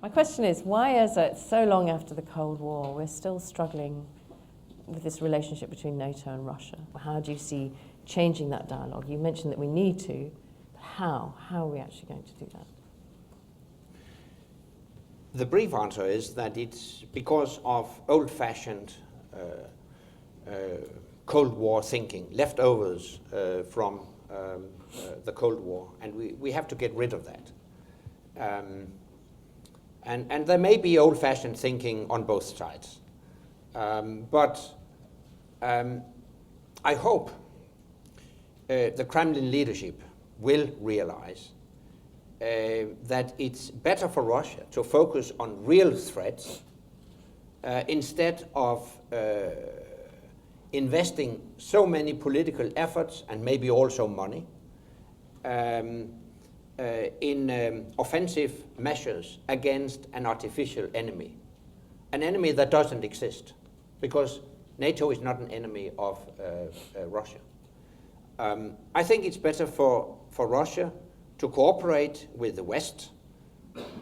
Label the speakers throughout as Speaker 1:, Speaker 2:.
Speaker 1: My question is, why is it so long after the Cold War we're still struggling with this relationship between NATO and Russia? How do you see changing that dialogue? You mentioned that we need to, but how? How are we actually going to do that?
Speaker 2: The brief answer is that it's because of old-fashioned Cold War thinking, leftovers from the Cold War, and we have to get rid of that. And there may be old-fashioned thinking on both sides. But I hope the Kremlin leadership will realize that it's better for Russia to focus on real threats instead of investing so many political efforts and maybe also money in offensive measures against an artificial enemy, an enemy that doesn't exist, because NATO is not an enemy of Russia. I think it's better for Russia to cooperate with the West,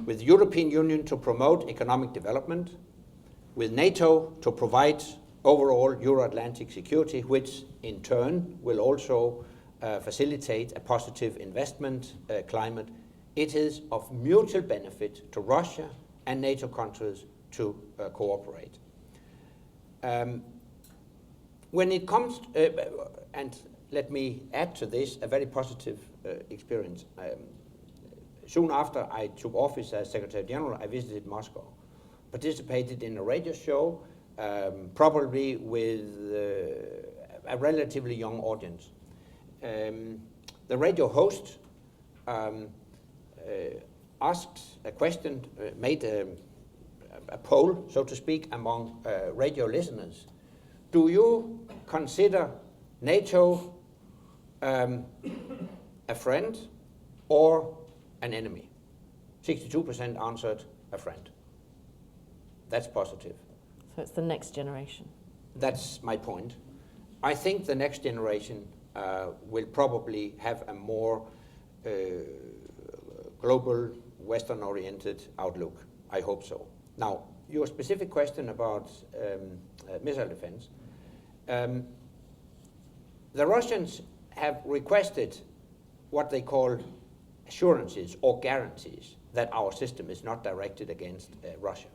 Speaker 2: with the European Union to promote economic development, with NATO to provide overall Euro-Atlantic security, which in turn will also facilitate a positive investment climate. It is of mutual benefit to Russia and NATO countries to cooperate. When it comes, and let me add to this a very positive experience. Soon after I took office as Secretary General, I visited Moscow, participated in a radio show, probably with a relatively young audience. The radio host asked a question, made a poll, so to speak, among radio listeners. Do you consider NATO a friend or an enemy? 62% answered a friend. That's positive.
Speaker 1: So it's the next generation.
Speaker 2: That's my point. I think the next generation will probably have a more global, Western-oriented outlook. I hope so. Now, your specific question about missile defense. The Russians have requested what they call assurances or guarantees that our system is not directed against Russia.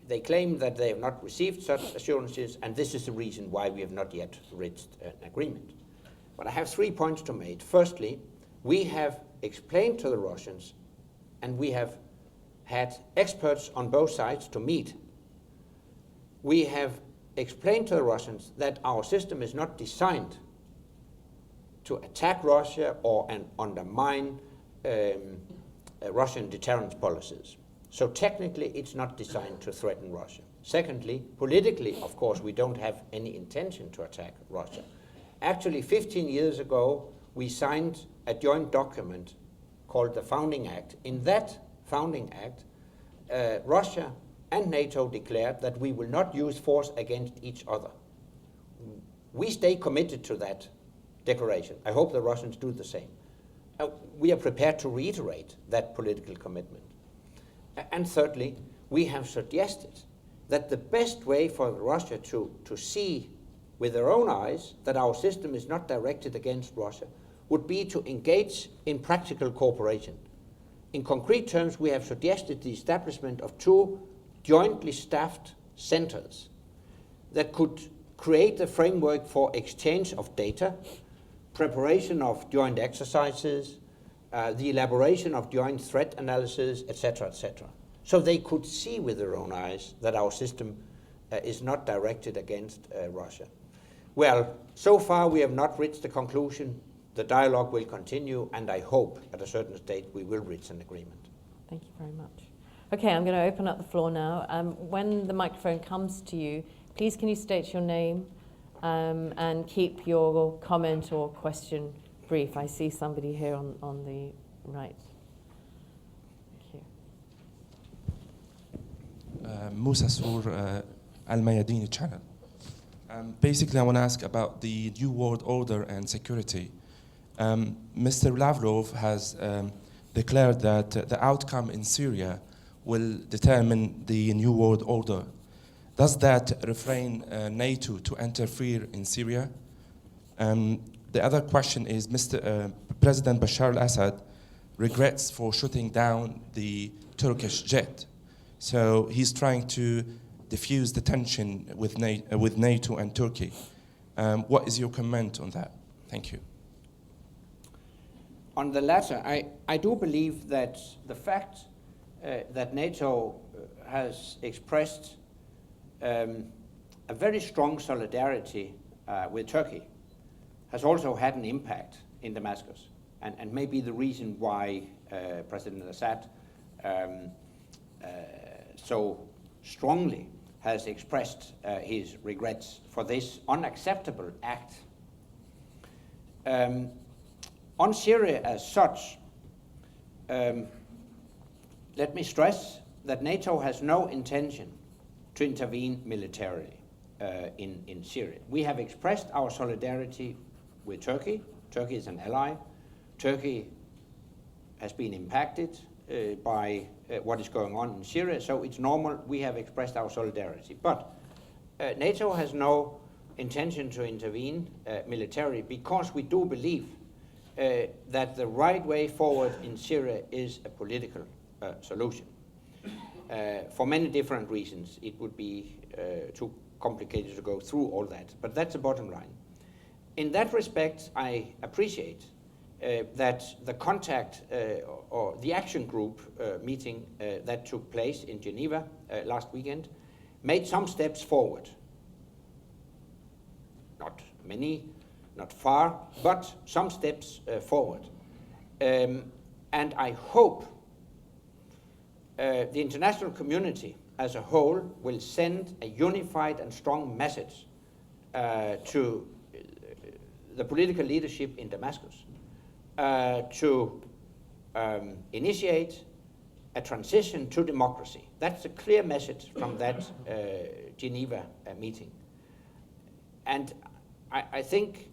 Speaker 2: They claim that they have not received such assurances, and this is the reason why we have not yet reached an agreement. But I have 3 points to make. Firstly, we have explained to the Russians, and we have had experts on both sides to meet. We have explained to the Russians that our system is not designed to attack Russia or undermine Russian deterrence policies. So technically, it's not designed to threaten Russia. Secondly, politically, of course, we don't have any intention to attack Russia. Actually, 15 years ago, we signed a joint document called the Founding Act. In that Founding Act, Russia and NATO declared that we will not use force against each other. We stay committed to that declaration. I hope the Russians do the same. We are prepared to reiterate that political commitment. And thirdly, we have suggested that the best way for Russia to see with their own eyes that our system is not directed against Russia would be to engage in practical cooperation. In concrete terms, we have suggested the establishment of 2 jointly staffed centers that could create a framework for exchange of data, preparation of joint exercises, the elaboration of joint threat analysis, etc., etc. So they could see with their own eyes that our system is not directed against Russia. Well, so far we have not reached a conclusion. The dialogue will continue, and I hope at a certain stage we will reach an agreement.
Speaker 1: Thank you very much. Okay, I'm going to open up the floor now. When the microphone comes to you, please can you state your name and keep your comment or question brief. I see somebody here on the right. Thank you.
Speaker 3: Musa Sour, Al Mayadini channel. Basically, I want to ask about the New World Order and security. Mr. Lavrov has declared that the outcome in Syria will determine the new world order. Does that refrain NATO to interfere in Syria? The other question is, President Bashar al-Assad regrets for shooting down the Turkish jet. So he's trying to diffuse the tension with NATO and Turkey. What is your comment on that? Thank you.
Speaker 2: On the latter, I do believe that the fact that NATO has expressed a very strong solidarity with Turkey has also had an impact in Damascus, and may be the reason why President Assad so strongly has expressed his regrets for this unacceptable act. On Syria as such, let me stress that NATO has no intention to intervene militarily in Syria. We have expressed our solidarity with Turkey. Turkey is an ally. Turkey has been impacted by what is going on in Syria, so it's normal we have expressed our solidarity. But NATO has no intention to intervene militarily, because we do believe that the right way forward in Syria is a political solution. For many different reasons. It would be too complicated to go through all that, but that's the bottom line. In that respect, I appreciate that the contact or the action group meeting that took place in Geneva last weekend made some steps forward. Not many, not far, but some steps forward. And I hope the international community as a whole will send a unified and strong message to the political leadership in Damascus to initiate a transition to democracy. That's a clear message from that Geneva meeting. And I think,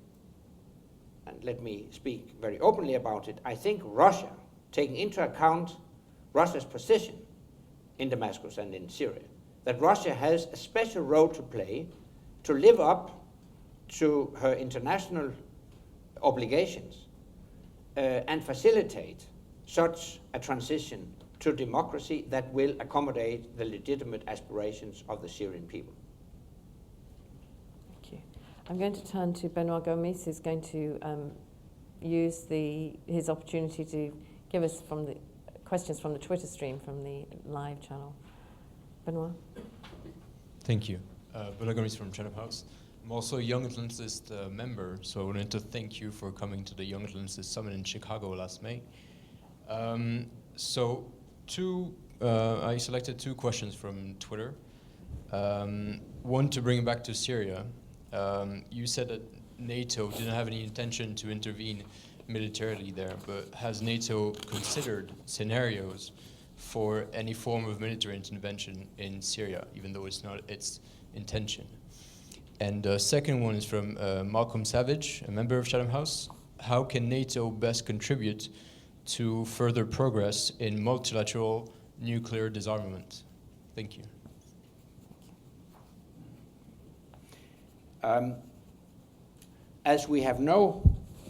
Speaker 2: and let me speak very openly about it, I think Russia, taking into account Russia's position in Damascus and in Syria, that Russia has a special role to play to live up to her international obligations and facilitate such a transition to democracy that will accommodate the legitimate aspirations of the Syrian people.
Speaker 1: Thank you. I'm going to turn to Benoit Gomes, who's going to use his opportunity to give us questions from the Twitter stream, from the live channel. Benoit?
Speaker 4: Thank you. Benoit Gomes from Chatham House. I'm also a Young Atlanticist member, so I wanted to thank you for coming to the Young Atlanticist Summit in Chicago last May. I selected two questions from Twitter. One to bring back to Syria. You said that NATO didn't have any intention to intervene militarily there, but has NATO considered scenarios for any form of military intervention in Syria, even though it's not its intention? And the second one is from Malcolm Savage, a member of Chatham House. How can NATO best contribute to further progress in multilateral nuclear disarmament? Thank you.
Speaker 2: As we have no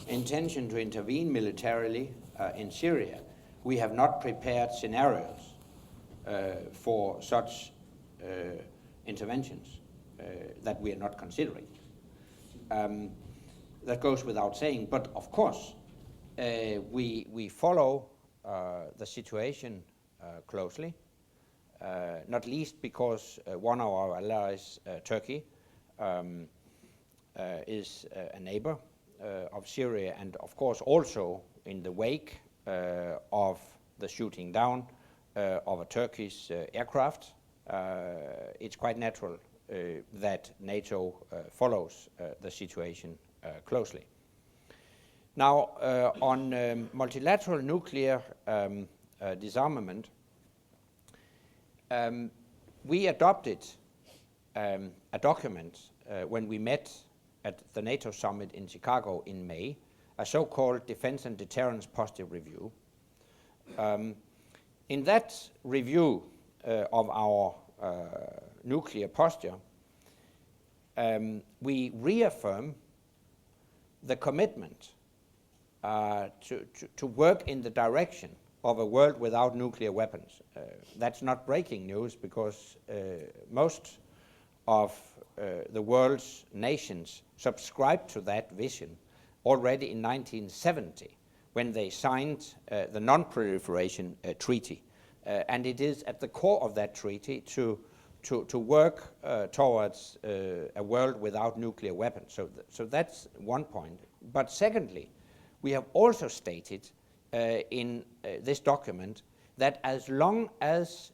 Speaker 2: intention to intervene militarily in Syria, we have not prepared scenarios for such interventions that we are not considering. That goes without saying, but of course we follow the situation closely, not least because one of our allies, Turkey, is a neighbor of Syria, and of course also in the wake of the shooting down of a Turkish aircraft, it's quite natural that NATO follows the situation closely. Now, on multilateral nuclear disarmament, we adopted a document when we met at the NATO summit in Chicago in May, a so-called Defense and Deterrence Posture Review, In that review of our nuclear posture, we reaffirm the commitment to work in the direction of a world without nuclear weapons. That's not breaking news, because most of the world's nations subscribed to that vision already in 1970, when they signed the Non-Proliferation Treaty. And it is at the core of that treaty to work towards a world without nuclear weapons. So that's one point. But secondly, we have also stated in this document that as long as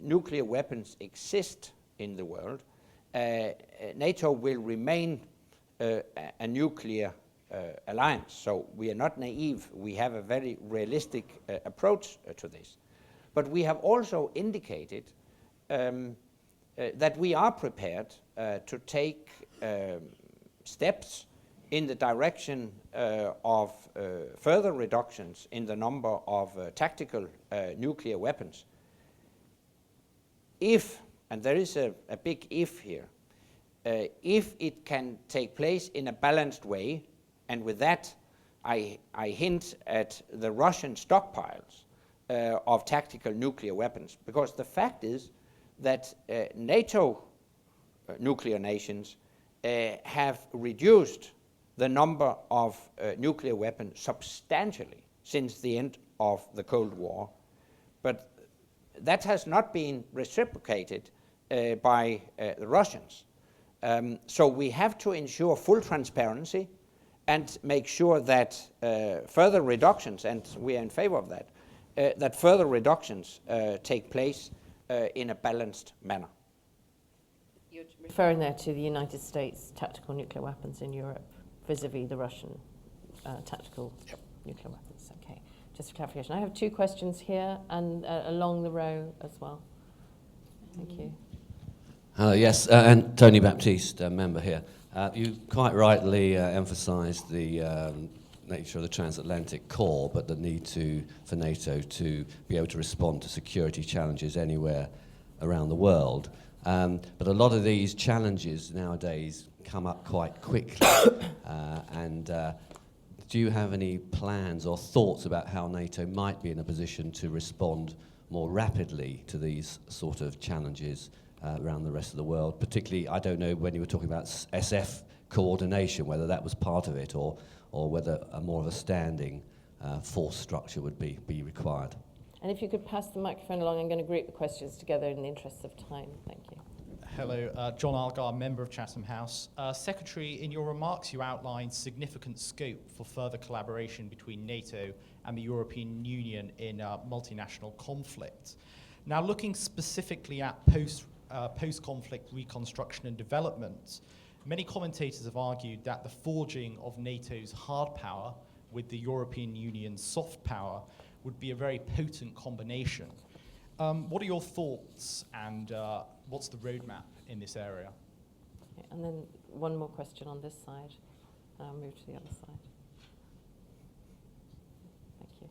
Speaker 2: nuclear weapons exist in the world, NATO will remain a nuclear alliance. So we are not naive. We have a very realistic approach to this. But we have also indicated that we are prepared to take steps in the direction of further reductions in the number of tactical nuclear weapons. If, and there is a big if here, if it can take place in a balanced way, and with that I hint at the Russian stockpiles of tactical nuclear weapons, because the fact is that NATO nuclear nations have reduced the number of nuclear weapons substantially since the end of the Cold War. But that has not been reciprocated by the Russians. So we have to ensure full transparency and make sure that further reductions, and we are in favor of that, that further reductions take place in a balanced manner.
Speaker 1: You're referring there to the United States tactical nuclear weapons in Europe vis-a-vis the Russian tactical nuclear weapons. Okay, just for clarification. I have two questions here and along the row as well. Thank you.
Speaker 5: Hello, yes, and Tony Baptiste, member here. You quite rightly emphasised the nature of the transatlantic core, but the need for NATO to be able to respond to security challenges anywhere around the world. But a lot of these challenges nowadays come up quite quickly. Do you have any plans or thoughts about how NATO might be in a position to respond more rapidly to these sort of challenges around the rest of the world? Particularly, I don't know, when you were talking about SF coordination, whether that was part of it, or whether more of a standing force structure would be required.
Speaker 1: And if you could pass the microphone along, I'm going to group the questions together in the interest of time. Thank you.
Speaker 6: Hello, John Algar, member of Chatham House. Secretary, in your remarks you outlined significant scope for further collaboration between NATO and the European Union in multinational conflict. Now, looking specifically at post-conflict reconstruction and development, many commentators have argued that the forging of NATO's hard power with the European Union's soft power would be a very potent combination. What are your thoughts, and what's the roadmap in this area?
Speaker 1: Okay, and then one more question on this side, and I'll move to the other side. Thank you.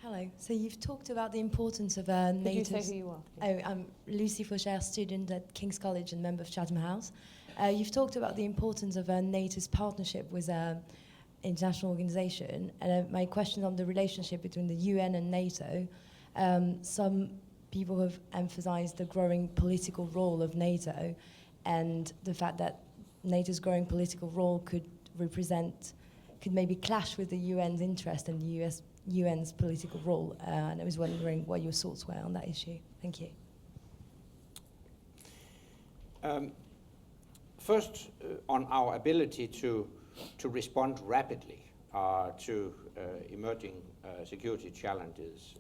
Speaker 7: Hello. So you've talked about the importance of NATO's...
Speaker 1: Could you say who you are?
Speaker 7: Oh, I'm Lucy Faucher, student at King's College and member of Chatham House. You've talked about the importance of NATO's partnership with international organisation, and my question on the relationship between the UN and NATO. Some people have emphasised the growing political role of NATO, and the fact that NATO's growing political role could maybe clash with the UN's interest and the UN's political role. And I was wondering what your thoughts were on that issue. Thank you.
Speaker 2: First, on our ability to respond rapidly to emerging security challenges,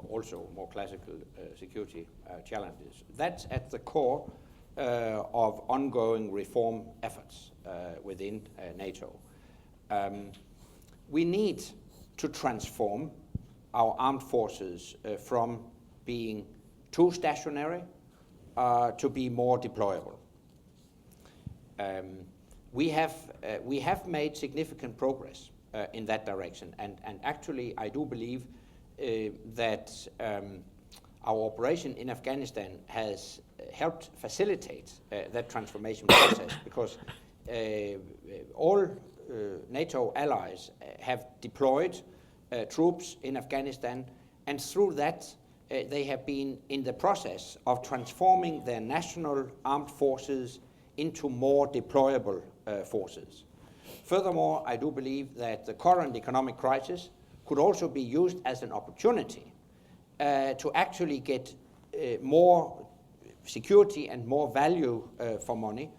Speaker 2: also more classical security challenges. That's at the core of ongoing reform efforts within NATO. We need to transform our armed forces from being too stationary to be more deployable. We have made significant progress in that direction. And actually, I do believe that our operation in Afghanistan has helped facilitate that transformation process, because all NATO allies have deployed troops in Afghanistan, and through that they have been in the process of transforming their national armed forces into more deployable forces. Furthermore, I do believe that the current economic crisis could also be used as an opportunity to actually get more security and more value for money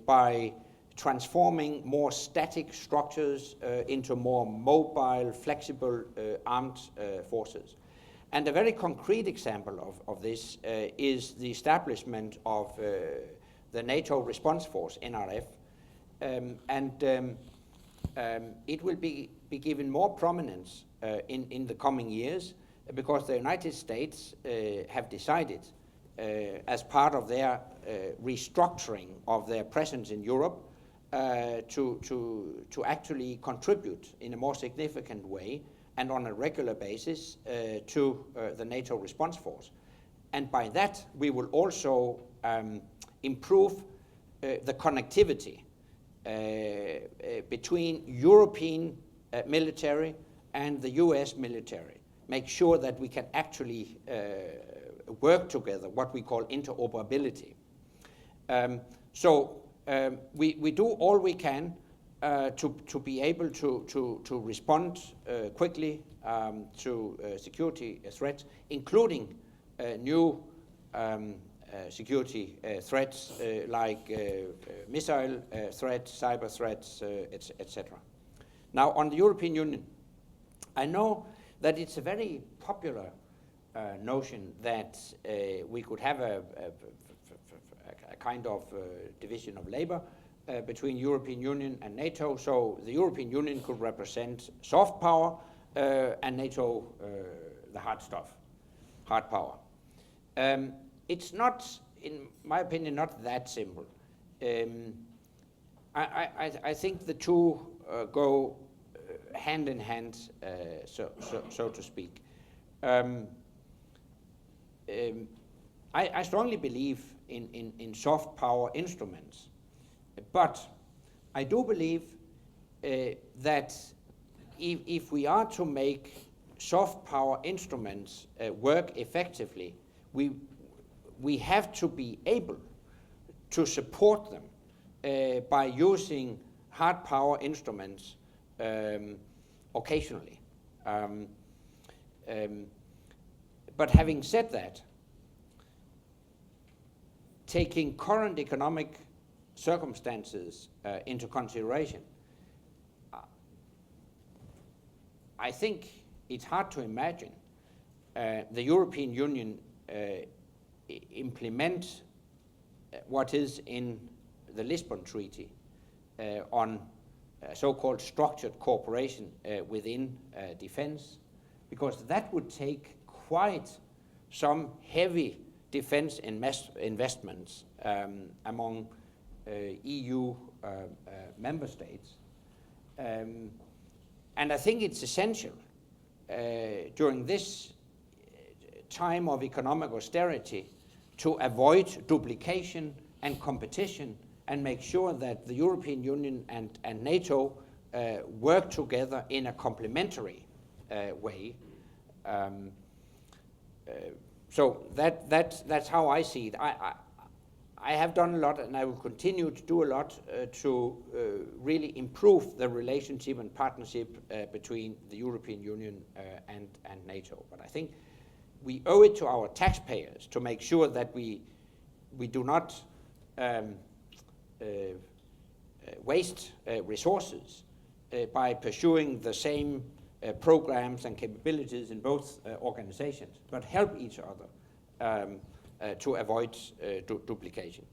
Speaker 2: by transforming more static structures into more mobile, flexible armed forces. And a very concrete example of this is the establishment of the NATO Response Force, NRF, it will be given more prominence in the coming years, because the United States have decided, as part of their restructuring of their presence in Europe, to actually contribute in a more significant way and on a regular basis to the NATO Response Force. And by that, we will also improve the connectivity between European military and the US military. Make sure that we can actually work together, what we call interoperability. We do all we can to be able to respond quickly to security threats, including new security threats like missile threats, cyber threats, etc. Now, on the European Union, I know that it's a very popular notion that we could have a kind of division of labor between European Union and NATO, so the European Union could represent soft power and NATO the hard stuff, hard power. It's not, in my opinion, not that simple. I think the two go hand in hand, so to speak. I strongly believe in soft power instruments, but I do believe that if we are to make soft power instruments work effectively, we have to be able to support them by using hard power instruments occasionally. But having said that, taking current economic circumstances into consideration, I think it's hard to imagine the European Union implement what is in the Lisbon Treaty on so-called structured cooperation within defense, because that would take quite some heavy defense investments among EU member states. And I think it's essential during this time of economic austerity to avoid duplication and competition and make sure that the European Union and NATO work together in a complementary way. So that's how I see it. I have done a lot, and I will continue to do a lot to really improve the relationship and partnership between the European Union and NATO. But I think we owe it to our taxpayers to make sure that we do not waste resources by pursuing the same programs and capabilities in both organizations, but help each other to avoid duplication.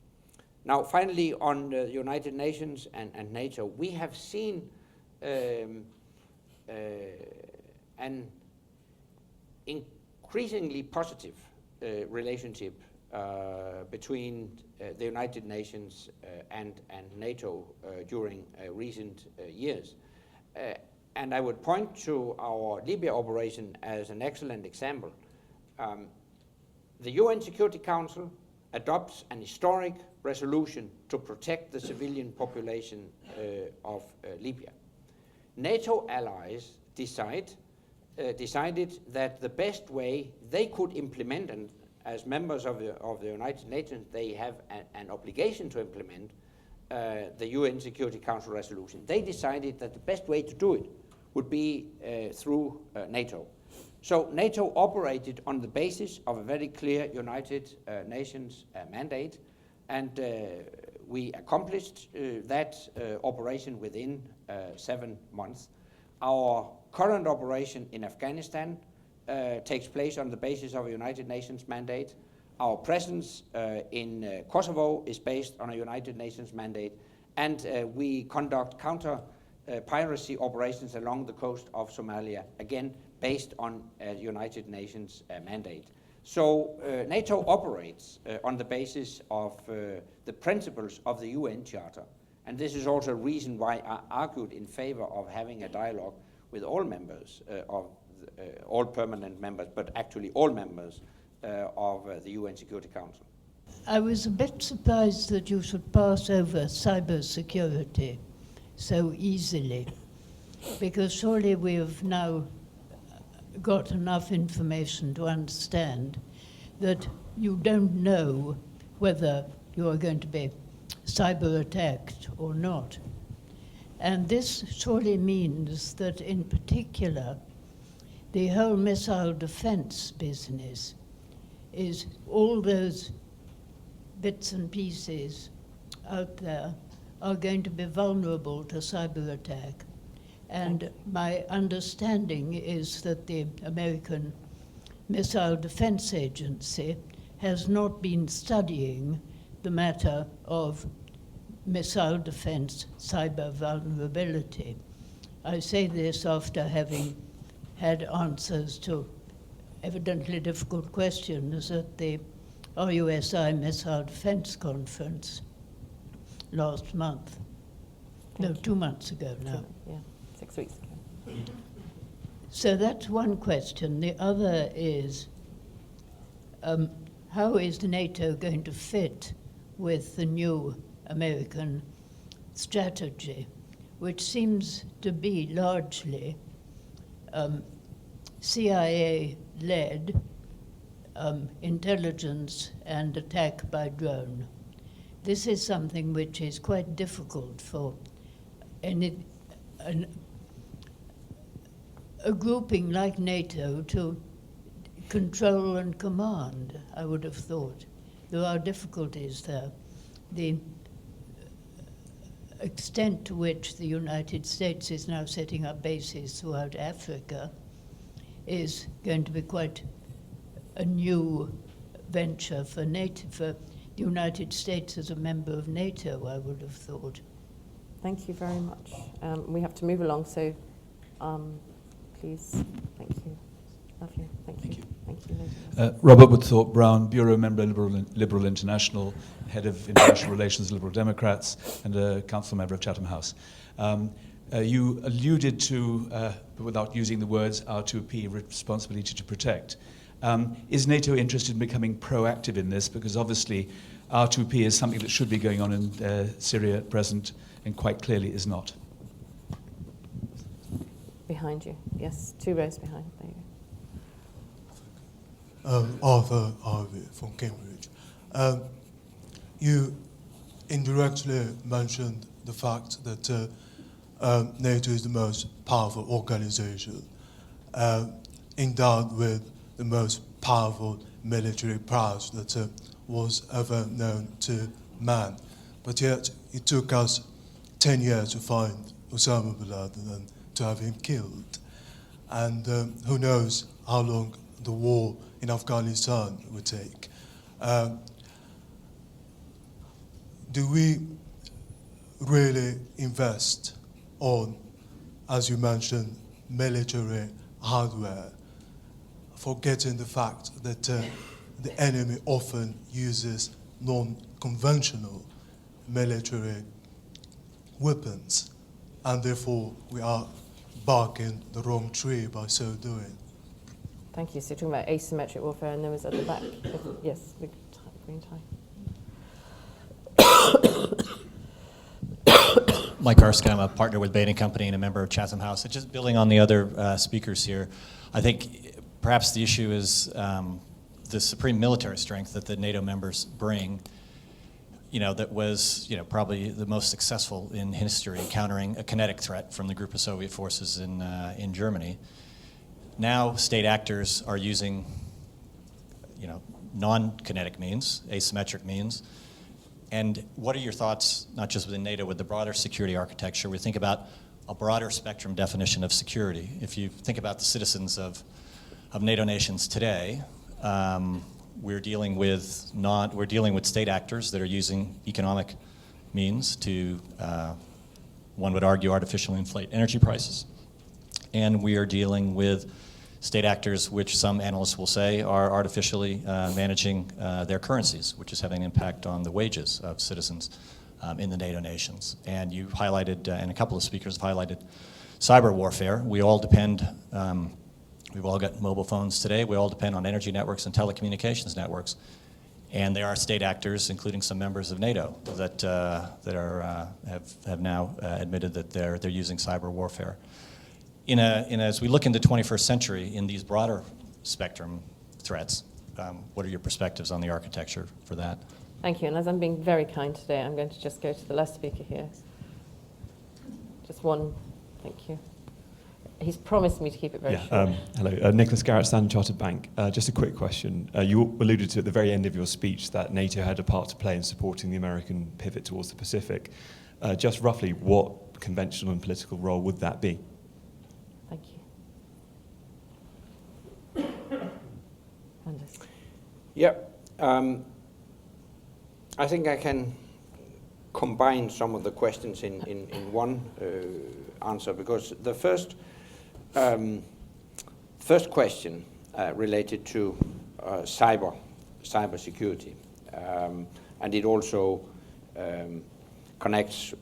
Speaker 2: Now, finally, on the United Nations and NATO, we have seen an increasingly positive relationship between the United Nations and NATO during recent years. And I would point to our Libya operation as an excellent example. The UN Security Council adopts an historic resolution to protect the civilian population of Libya. NATO allies decided that the best way they could implement, and as members of the United Nations, they have an obligation to implement the UN Security Council resolution. They decided that the best way to do it would be through NATO. So NATO operated on the basis of a very clear United Nations mandate, and we accomplished that operation within 7 months. Our current operation in Afghanistan takes place on the basis of a United Nations mandate. Our presence in Kosovo is based on a United Nations mandate, and we conduct counter-piracy operations along the coast of Somalia, again based on a United Nations mandate. So NATO operates on the basis of the principles of the UN Charter, and this is also a reason why I argued in favor of having a dialogue with all members all permanent members, but actually all members of the UN Security Council.
Speaker 8: I was a bit surprised that you should pass over cybersecurity so easily, because surely we have now got enough information to understand that you don't know whether you are going to be cyber attacked or not. And this surely means that in particular, the whole missile defense business is all those bits and pieces out there are going to be vulnerable to cyber attack. And my understanding is that the American Missile Defense Agency has not been studying the matter of missile defense cyber vulnerability. I say this after having had answers to evidently difficult questions at the RUSI Missile Defense Conference last month. No, 2 months ago now.
Speaker 1: Yeah, 6 weeks ago.
Speaker 8: So that's one question. The other is, how is NATO going to fit with the new American strategy, which seems to be largely CIA-led intelligence and attack by drone? This is something which is quite difficult for a grouping like NATO to control and command, I would have thought. There are difficulties there. The extent to which the United States is now setting up bases throughout Africa is going to be quite a new venture for NATO, for the United States as a member of NATO, I would have thought.
Speaker 1: Thank you very much. We have to move along, so please, thank you. Lovely, thank you. Thank you.
Speaker 9: Robert Woodthorpe Brown, Bureau Member, Liberal International, Head of International Relations, Liberal Democrats, and a Council Member of Chatham House. You alluded to, without using the words, R2P, responsibility to protect. Is NATO interested in becoming proactive in this? Because obviously R2P is something that should be going on in Syria at present, and quite clearly is not.
Speaker 1: Behind you, yes, 2 rows behind, there you go.
Speaker 10: Arthur Harvey from Cambridge. You indirectly mentioned the fact that NATO is the most powerful organization, endowed with the most powerful military prowess that was ever known to man. But yet it took us 10 years to find Osama bin Laden and to have him killed. And who knows how long the war in Afghanistan would take. Do we really invest on, as you mentioned, military hardware, forgetting the fact that the enemy often uses non-conventional military weapons, and therefore we are barking the wrong tree by so doing.
Speaker 1: Thank you. So you're talking about asymmetric warfare, and there was at the back. Yes, the green tie.
Speaker 11: Mike Erskine, I'm a partner with Bain & Company and a member of Chatham House. And just building on the other speakers here, I think perhaps the issue is the supreme military strength that the NATO members bring, that was, probably the most successful in history, countering a kinetic threat from the group of Soviet forces in Germany. Now, state actors are using, non-kinetic means, asymmetric means. And what are your thoughts, not just within NATO, with the broader security architecture? We think about a broader spectrum definition of security. If you think about the citizens of NATO nations today, we're dealing with state actors that are using economic means to, one would argue, artificially inflate energy prices. And we are dealing with state actors, which some analysts will say are artificially managing their currencies, which is having an impact on the wages of citizens in the NATO nations. And you highlighted, and a couple of speakers have highlighted, cyber warfare. We all depend, we've all got mobile phones today, we all depend on energy networks and telecommunications networks. And there are state actors, including some members of NATO, that have now admitted that they're using cyber warfare. As we look into the 21st century in these broader spectrum threats, what are your perspectives on the architecture for that?
Speaker 1: Thank you. And as I'm being very kind today, I'm going to just go to the last speaker here. Just one. Thank you. He's promised me to keep it very short.
Speaker 12: Hello, Nicholas Garrett, Standard Chartered Bank. Just a quick question. You alluded to at the very end of your speech that NATO had a part to play in supporting the American pivot towards the Pacific. Just roughly, what conventional and political role would that be?
Speaker 1: Thank you. Anders.
Speaker 2: Yeah, I think I can combine some of the questions in one answer, because the first question related to cybersecurity, and it also connects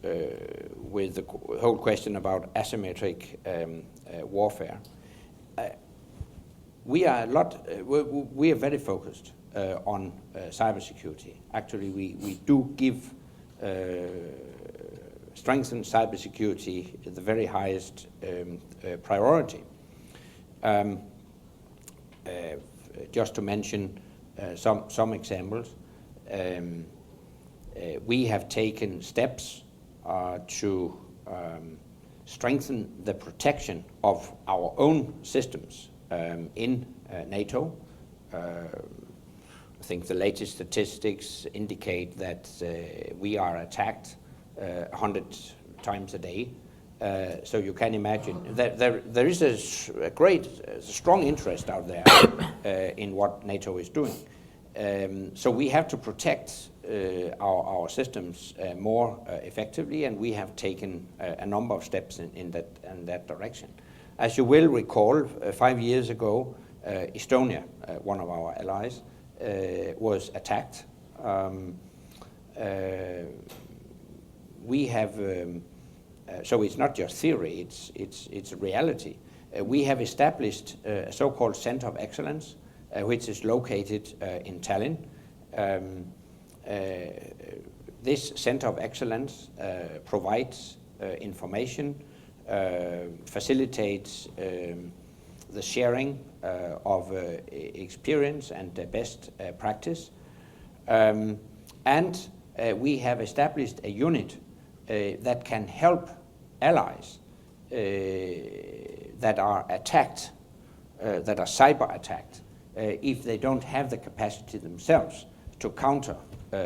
Speaker 2: with the whole question about asymmetric warfare. We are very focused on cybersecurity. Actually, we do give strengthen cybersecurity the very highest priority. Just to mention some examples, we have taken steps to strengthen the protection of our own systems in NATO. I think the latest statistics indicate that we are attacked 100 times a day. So you can imagine that there is a strong interest out there in what NATO is doing. So we have to protect our systems more effectively, and we have taken a number of steps in that direction. As you will recall, 5 years ago, Estonia, one of our allies, was attacked. We have, so it's not just theory, it's a reality. We have established a so-called Center of Excellence, which is located in Tallinn. This Center of Excellence provides information, facilitates the sharing of experience and best practice. And we have established a unit that can help allies that are attacked, that are cyber attacked, if they don't have the capacity themselves to counter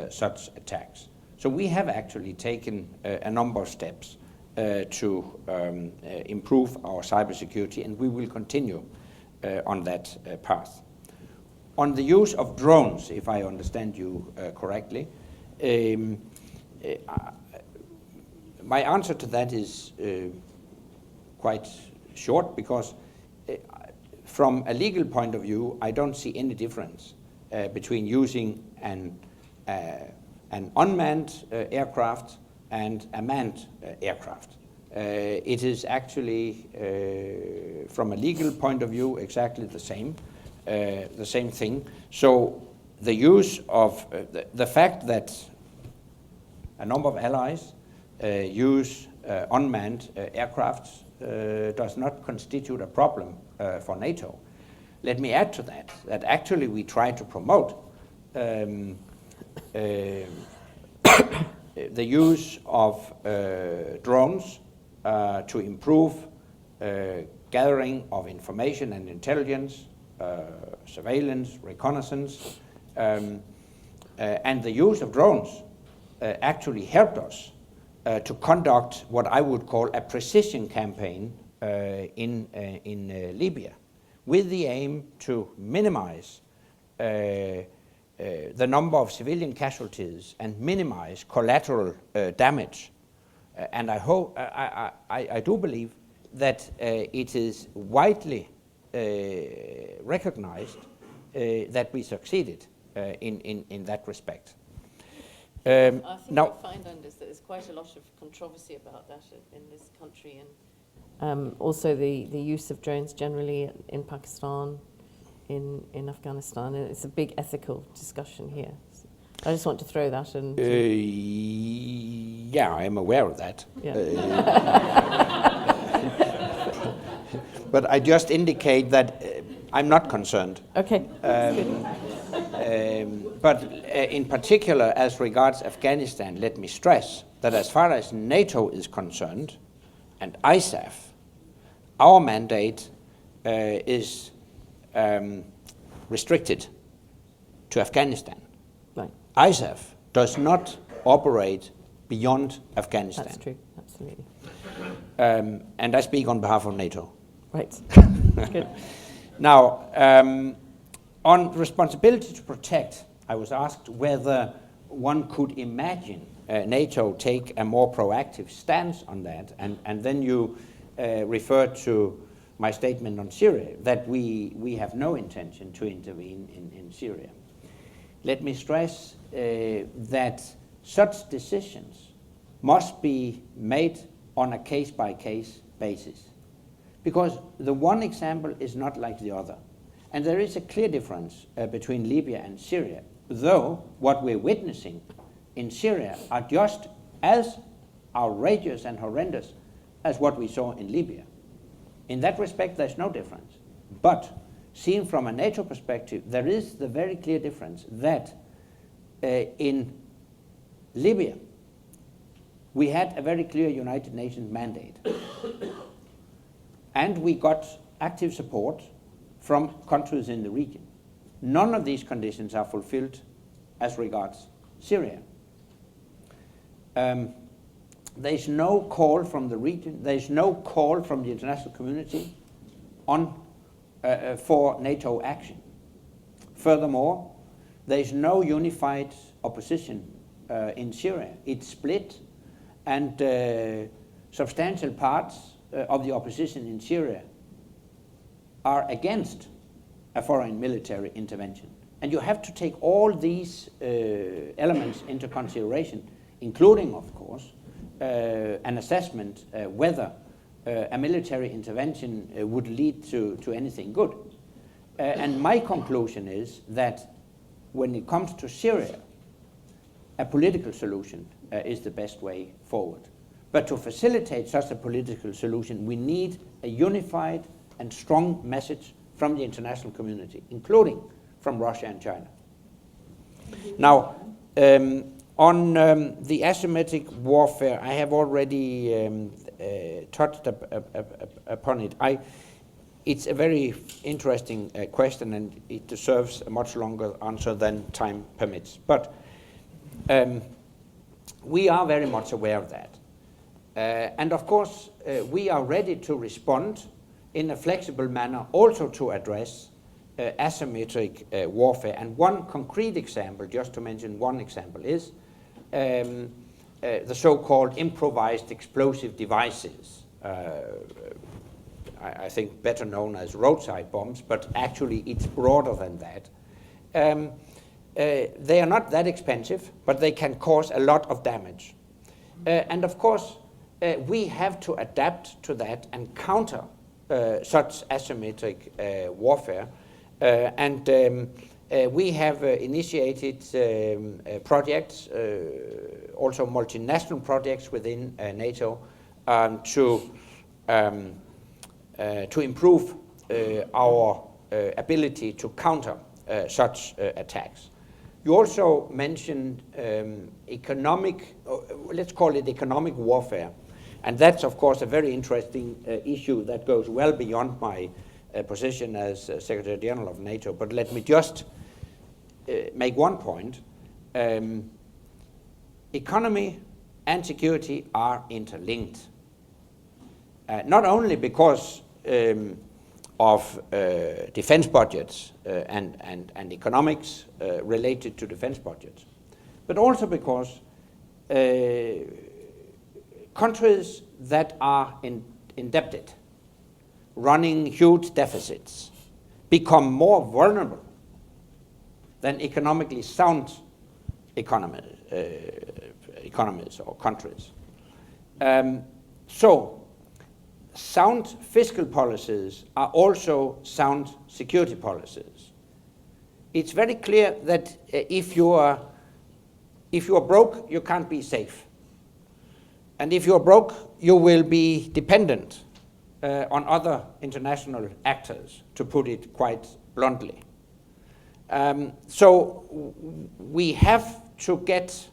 Speaker 2: such attacks. So we have actually taken a number of steps to improve our cybersecurity, and we will continue on that path. On the use of drones, if I understand you correctly, my answer to that is quite short, because from a legal point of view, I don't see any difference between using an unmanned aircraft and a manned aircraft. It is actually, from a legal point of view, exactly the same thing. So the use of the fact that a number of allies use unmanned aircrafts does not constitute a problem for NATO. Let me add to that actually we try to promote the use of drones to improve gathering of information and intelligence, surveillance, reconnaissance, and the use of drones actually helped us to conduct what I would call a precision campaign in Libya, with the aim to minimize the number of civilian casualties and minimize collateral damage. And I hope, I do believe that it is widely recognized that we succeeded in that respect.
Speaker 1: I think
Speaker 2: now,
Speaker 1: what we find, Anders, that there's quite a lot of controversy about that in this country, and also the use of drones generally in Pakistan, in Afghanistan. And it's a big ethical discussion here. So I just want to throw that in.
Speaker 2: Yeah, I am aware of that.
Speaker 1: Yeah.
Speaker 2: But I just indicate that I'm not concerned.
Speaker 1: Okay.
Speaker 2: But in particular, as regards Afghanistan, let me stress that as far as NATO is concerned, and ISAF, our mandate is restricted to Afghanistan.
Speaker 1: Right.
Speaker 2: ISAF does not operate beyond Afghanistan.
Speaker 1: That's true, absolutely.
Speaker 2: And I speak on behalf of NATO.
Speaker 1: Right. Good.
Speaker 2: Now, on responsibility to protect, I was asked whether one could imagine NATO take a more proactive stance on that, and then you referred to my statement on Syria, that we have no intention to intervene in Syria. Let me stress that such decisions must be made on a case-by-case basis, because the one example is not like the other. And there is a clear difference between Libya and Syria, though what we're witnessing in Syria are just as outrageous and horrendous as what we saw in Libya. In that respect, there's no difference. But seen from a NATO perspective, there is the very clear difference that in Libya, we had a very clear United Nations mandate. And we got active support from countries in the region. None of these conditions are fulfilled as regards Syria. There's no call from the region, there's no call from the international community for NATO action. Furthermore, there's no unified opposition in Syria. It's split, and substantial parts of the opposition in Syria are against a foreign military intervention. And you have to take all these elements into consideration, including, of course, an assessment whether a military intervention would lead to anything good. And my conclusion is that when it comes to Syria, a political solution is the best way forward. But to facilitate such a political solution, we need a unified and strong message from the international community, including from Russia and China. Now, on the asymmetric warfare, I have already touched upon it. It's a very interesting question, and it deserves a much longer answer than time permits. But we are very much aware of that. And of course, we are ready to respond in a flexible manner also to address asymmetric warfare. And one concrete example, just to mention one example, is the so-called improvised explosive devices. I think better known as roadside bombs, but actually it's broader than that. They are not that expensive, but they can cause a lot of damage. And of course, we have to adapt to that and counter such asymmetric warfare. We have initiated projects, also multinational projects within NATO, to improve our ability to counter such attacks. You also mentioned economic, let's call it economic warfare. And that's, of course, a very interesting issue that goes well beyond my position as Secretary General of NATO. But let me just make one point. Economy and security are interlinked. Not only because of defense budgets and economics related to defense budgets, but also because countries that are indebted, running huge deficits, become more vulnerable than economically sound economies or countries. So sound fiscal policies are also sound security policies. It's very clear that if you are broke, you can't be safe. And if you're broke, you will be dependent on other international actors, to put it quite bluntly. So we have to get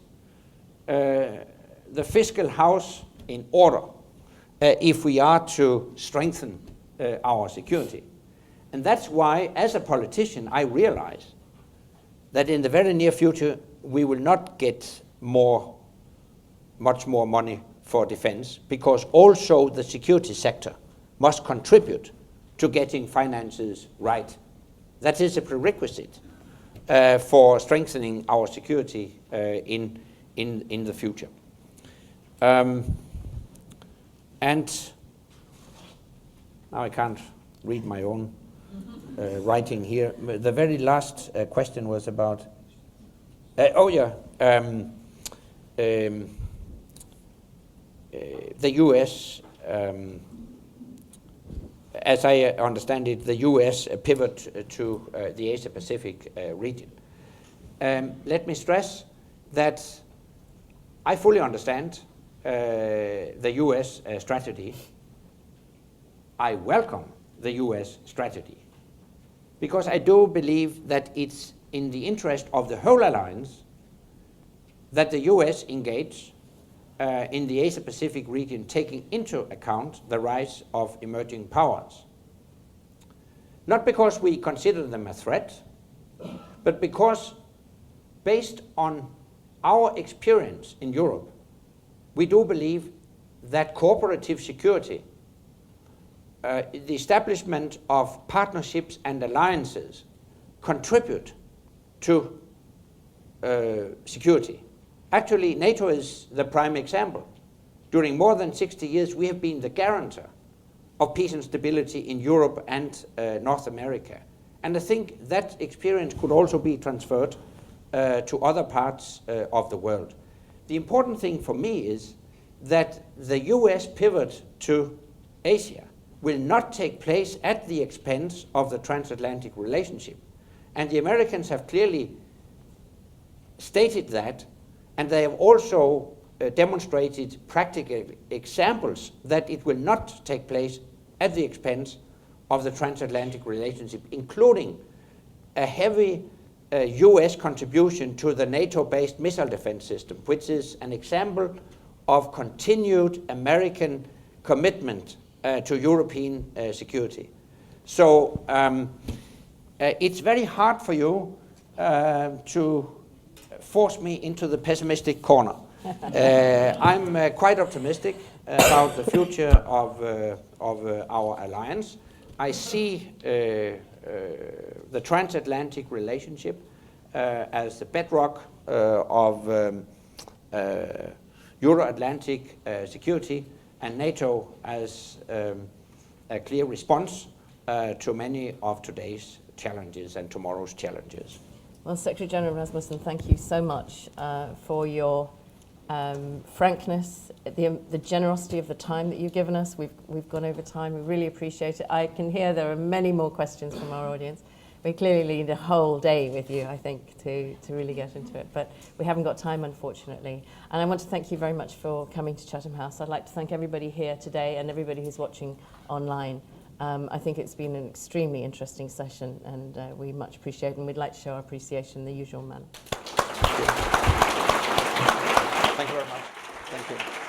Speaker 2: the fiscal house in order if we are to strengthen our security. And that's why, as a politician, I realize that in the very near future, we will not get much more money for defense, because also the security sector must contribute to getting finances right. That is a prerequisite for strengthening our security in the future. And now I can't read my own writing here. The very last question was about, the US, as I understand it, the US pivot to the Asia-Pacific region. Let me stress that I fully understand the US strategy. I welcome the US strategy, because I do believe that it's in the interest of the whole alliance that the US engage in the Asia-Pacific region, taking into account the rise of emerging powers. Not because we consider them a threat, but because, based on our experience in Europe, we do believe that cooperative security, the establishment of partnerships and alliances, contribute to security. Actually, NATO is the prime example. During more than 60 years, we have been the guarantor of peace and stability in Europe and North America. And I think that experience could also be transferred to other parts of the world. The important thing for me is that the US pivot to Asia will not take place at the expense of the transatlantic relationship. And the Americans have clearly stated that, and they have also demonstrated practical examples that it will not take place at the expense of the transatlantic relationship, including a heavy US contribution to the NATO-based missile defense system, which is an example of continued American commitment to European security. So it's very hard for you to force me into the pessimistic corner. I'm quite optimistic about the future of our alliance. I see the transatlantic relationship as the bedrock of Euro-Atlantic security, and NATO as a clear response to many of today's challenges and tomorrow's challenges.
Speaker 1: Well, Secretary General Rasmussen, thank you so much for your frankness, the generosity of the time that you've given us. We've gone over time. We really appreciate it. I can hear there are many more questions from our audience. We clearly need a whole day with you, I think, to really get into it. But we haven't got time, unfortunately. And I want to thank you very much for coming to Chatham House. I'd like to thank everybody here today and everybody who's watching online. I think it's been an extremely interesting session, and we much appreciate it, and we'd like to show our appreciation in the usual manner.
Speaker 2: Thank you very much. Thank you.